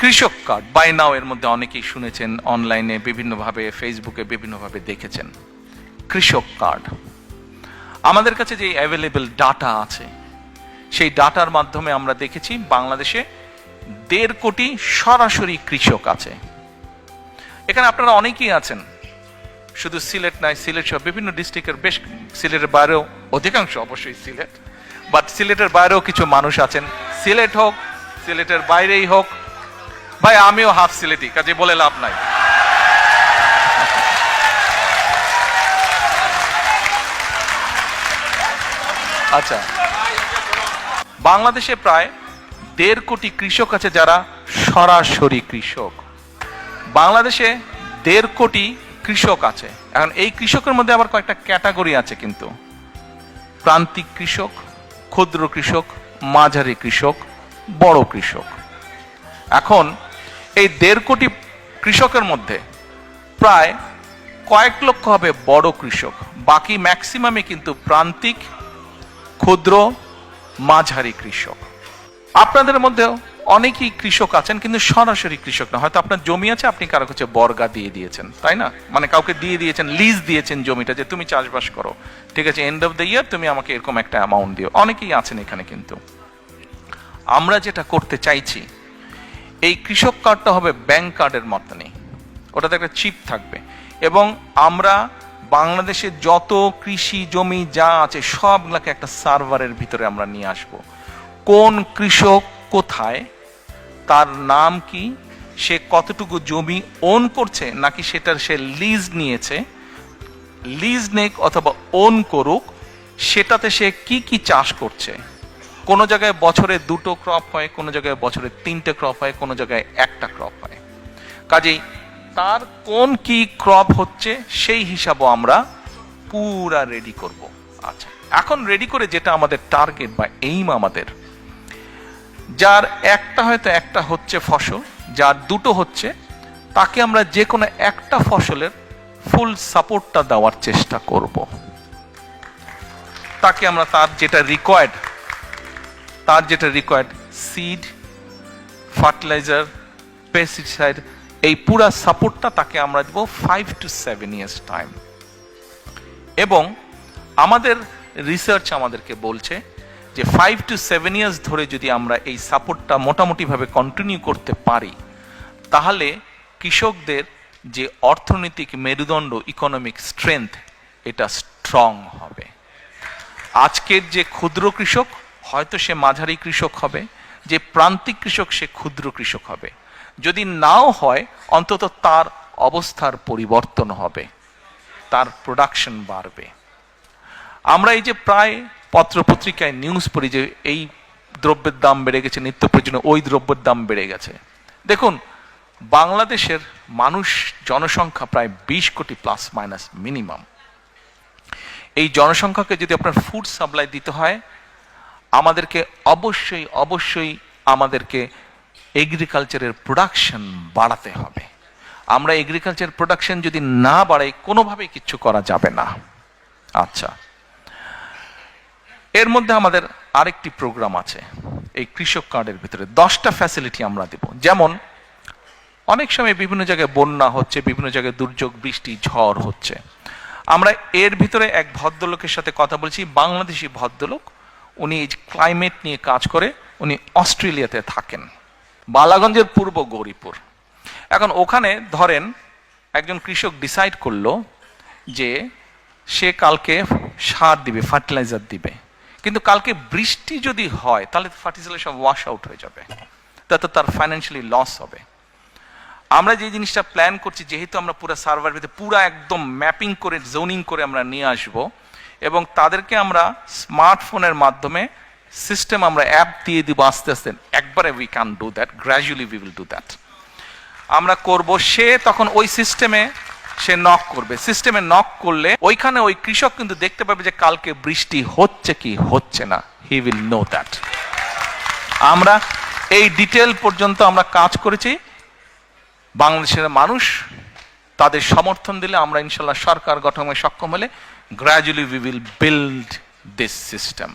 কৃষক card by নাও এর মধ্যে অনেকেই শুনেছেন, অনলাইনে বিভিন্নভাবে, ফেসবুকে বিভিন্নভাবে দেখেছেন। কৃষক কার্ড আমাদের কাছে যে অ্যাভেলেবল ডাটা আছে, সেই ডাটার মাধ্যমে আমরা দেখেছি বাংলাদেশে 1.5 কোটি সরাসরি কৃষক আছে। এখানে আপনারা অনেকেই আছেন, শুধু সিলেট নয়, সিলেট সহ বিভিন্ন ডিস্ট্রিক্টের, বেশ সিলেটের বাইরেও অধিকাংশ অবশ্যই সিলেট, বাট সিলেটের বাইরেও কিছু মানুষ আছেন। সিলেট হোক, সিলেটের বাইরেই হোক, ভাই আমিও হাফ সিলেটি, কাজে বলে লাভ নাই। আচ্ছা, বাংলাদেশে প্রায় 1.5 কোটি কৃষক আছে যারা সরাসরি কৃষক। বাংলাদেশে 1.5 কোটি কৃষক আছে। এখন এই কৃষকের মধ্যে আবার কয়েকটা ক্যাটাগরি আছে কিন্তু, প্রান্তিক কৃষক, ক্ষুদ্র কৃষক, মাঝারি কৃষক, বড় কৃষক। এখন এই 1.5 কোটি কৃষকের মধ্যে প্রায় কয়েক লক্ষ হবে বড় কৃষক, বাকি ম্যাক্সিমামে কিন্তু প্রান্তিক, ক্ষুদ্র, মাঝারি কৃষক। আপনাদের মধ্যেও অনেকেই কৃষক আছেন কিন্তু সরাসরি কৃষক না। হয়তো আপনার জমি আছে, আপনি কারো কাছে বর্গা দিয়ে দিয়েছেন, তাই না? মানে কাউকে দিয়ে দিয়েছেন, লিজ দিয়েছেন জমিটা, যে তুমি চাষবাস করো, ঠিক আছে, এন্ড অফ দ্য ইয়ার তুমি আমাকে এরকম একটা অ্যামাউন্ট দিও। অনেকেই আছেন এখানে। কিন্তু আমরা যেটা করতে চাইছি, এই কৃষক কার্ডটা হবে ব্যাংক কার্ডের মতনই, ওটাতে একটা চিপ থাকবে, এবং আমরা বাংলাদেশে যত কৃষি জমি যা আছে সবগুলোকে একটা সার্ভারের ভিতরে আমরা নিয়ে আসব। কোন কৃষক কোথায়, তার নাম কি, সে কতটুকু জমি ওন করছে, নাকি সেটার সে লিজ নিয়েছে, লিজ নেক অথবা ওন করুক, সেটাতে সে কি কি চাষ করছে। কোন জায়গায় বছরে 2টো ক্রপ হয়, কোন জায়গায় বছরে 3টে ক্রপ হয়, কোন জায়গায় 1টা ক্রপ হয়। কাজেই তার কোন কি ক্রপ হচ্ছে সেই হিসাবও আমরা পুরা রেডি করব। আচ্ছা, এখন রেডি করে যেটা আমাদের টার্গেট বা এইম, আমাদের যার একটা হচ্ছে ফসল, যার 2টো হচ্ছে, তাকে আমরা যে কোনো একটা ফসলের ফুল সাপোর্টটা দেওয়ার চেষ্টা করব। তাকে আমরা তার যেটা রিকোয়ার্ড সিড, ফার্টিলাইজার, পেস্টিসাইড, এই পুরা সাপোর্টটা তাকে আমরা দেব 5 to 7 years টাইম। এবং আমাদের রিসার্চ আমাদেরকে বলছে যে 5 to 7 years ধরে যদি আমরা এই সাপোর্টটা মোটামুটিভাবে কন্টিনিউ করতে পারি, তাহলে কৃষকদের যে অর্থনৈতিক মেরুদণ্ড, ইকোনমিক স্ট্রেংথ, এটা স্ট্রং হবে। আজকের যে ক্ষুদ্র কৃষক হয়তো সে মাঝারি কৃষক হবে, যে প্রান্তিক কৃষক সে ক্ষুদ্র কৃষক হবে। যদি নাও হয়, অন্তত তার অবস্থার পরিবর্তন হবে, তার প্রোডাকশন বাড়বে। আমরা এই যে প্রায় পত্রপত্রিকায় নিউজ পড়ি যে এই দ্রব্যের দাম বেড়ে গেছে, নিত্য প্রয়োজনীয় ওই দ্রব্যের দাম বেড়ে গেছে। দেখুন, বাংলাদেশের মানুষ জনসংখ্যা প্রায় 20 কোটি প্লাস মাইনাস মিনিমাম। এই জনসংখ্যাকে যদি আপনার ফুড সাপ্লাই দিতে হয়, আমাদেরকে অবশ্যই আমাদেরকে এগ্রিকালচারের প্রোডাকশন বাড়াতে হবে। আমরা এগ্রিকালচার প্রোডাকশন যদি না বাড়াই, কোনোভাবেই কিচ্ছু করা যাবে না। আচ্ছা, এর মধ্যে আমাদের আরেকটি প্রোগ্রাম আছে এই কৃষক কার্ডের ভিতরে। 10টা ফ্যাসিলিটি আমরা দেব। যেমন অনেক সময় বিভিন্ন জায়গায় বন্যা হচ্ছে, বিভিন্ন জায়গায় দুর্যোগ, বৃষ্টি, ঝড় হচ্ছে। আমরা এর ভিতরে এক ভদ্রলোকের সাথে কথা বলছি, বাংলাদেশি ভদ্রলোক। উনি এই ক্লাইমেট নিয়ে কাজ করে, উনি অস্ট্রেলিয়াতে থাকেন, বালাগঞ্জের পূর্ব গৌরীপুর। এখন ওখানে ধরেন একজন কৃষক ডিসাইড করলো যে সে কালকে সার দিবে, ফার্টিলাইজার দিবে, কিন্তু কালকে বৃষ্টি যদি হয় তাহলে ফার্টিলাইজার সব ওয়াশ আউট হয়ে যাবে, তাতে তার ফাইন্যান্সিয়ালি লস হবে। আমরা যে জিনিসটা প্ল্যান করছি, যেহেতু আমরা পুরো সার্ভার ভিতরে পুরো একদম ম্যাপিং করে, জোনিং করে আমরা নিয়ে আসব, এবং তাদেরকে আমরা স্মার্টফোনের মাধ্যমে সিস্টেম, আমরা অ্যাপ দিয়ে দিব আস্তে আস্তে। একবারে we can do that, gradually we will do that. আমরা করব, সে তখন ওই সিস্টেমে সে নক করবে। সিস্টেমে নক করলে ওইখানে ওই কৃষক কিন্তু দেখতে পাবে যে কালকে বৃষ্টি হচ্ছে কি হচ্ছে না, হি উইল নো দ্যাট। আমরা এই ডিটেল পর্যন্ত আমরা কাজ করেছি। বাংলাদেশের মানুষ তাদের সমর্থন দিলে, আমরা ইনশাল্লাহ সরকার গঠনে সক্ষম হলে, gradually we will build this system.